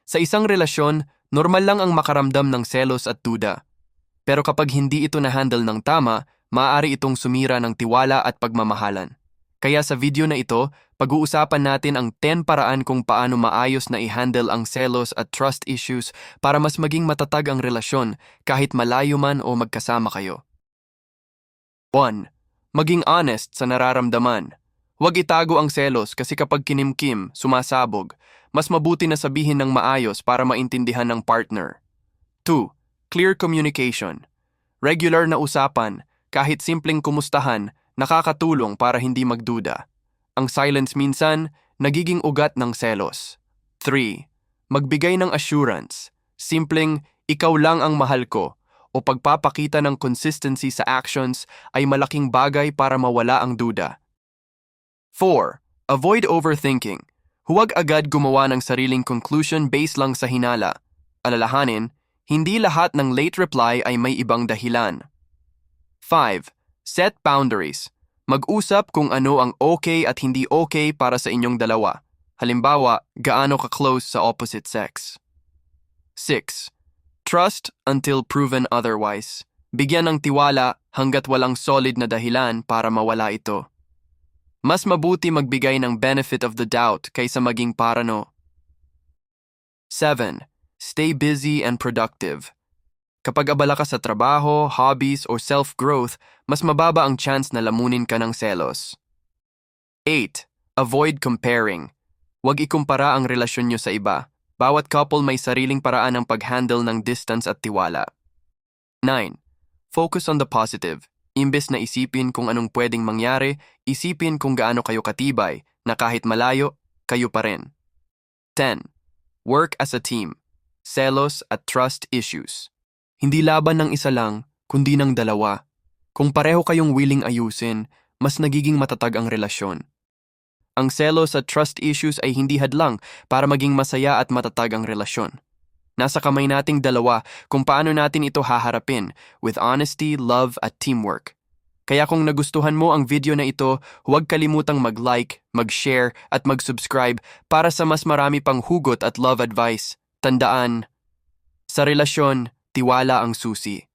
Sa isang relasyon, normal lang ang makaramdam ng selos at duda. Pero kapag hindi ito na-handle ng tama, maaari itong sumira ng tiwala at pagmamahalan. Kaya sa video na ito, pag-uusapan natin ang 10 paraan kung paano maayos na i-handle ang selos at trust issues para mas maging matatag ang relasyon kahit malayo man o magkasama kayo. 1. Maging honest sa nararamdaman. Huwag itago ang selos kasi kapag kinimkim, sumasabog, mas mabuti na sabihin ng maayos para maintindihan ng partner. 2. Clear communication. Regular na usapan, kahit simpleng kumustahan, nakakatulong para hindi magduda. Ang silence minsan, nagiging ugat ng selos. 3. Magbigay ng assurance. Simpleng, ikaw lang ang mahal ko, o pagpapakita ng consistency sa actions ay malaking bagay para mawala ang duda. 4. Avoid overthinking. Huwag agad gumawa ng sariling conclusion based lang sa hinala. Alalahanin, hindi lahat ng late reply ay may ibang dahilan. 5. Set boundaries. Mag-usap kung ano ang okay at hindi okay para sa inyong dalawa. Halimbawa, gaano ka-close sa opposite sex. 6. Trust until proven otherwise. Bigyan ng tiwala hanggat walang solid na dahilan para mawala ito. Mas mabuti magbigay ng benefit of the doubt kaysa maging parano. 7. Stay busy and productive. Kapag abala ka sa trabaho, hobbies, or self-growth, mas mababa ang chance na lamunin ka ng selos. 8. Avoid comparing. Huwag ikumpara ang relasyon nyo sa iba. Bawat couple may sariling paraan ng pag-handle ng distance at tiwala. 9. Focus on the positive. Imbes na isipin kung anong pwedeng mangyari, isipin kung gaano kayo katibay na kahit malayo, kayo pa rin. 10. Work as a team. Selos at trust issues. Hindi laban ng isa lang, kundi ng dalawa. Kung pareho kayong willing ayusin, mas nagiging matatag ang relasyon. Ang selos at trust issues ay hindi hadlang para maging masaya at matatag ang relasyon. Nasa kamay nating dalawa kung paano natin ito haharapin with honesty, love at teamwork. Kaya kung nagustuhan mo ang video na ito, huwag kalimutang mag-like, mag-share at mag-subscribe para sa mas marami pang hugot at love advice. Tandaan, sa relasyon, tiwala ang susi.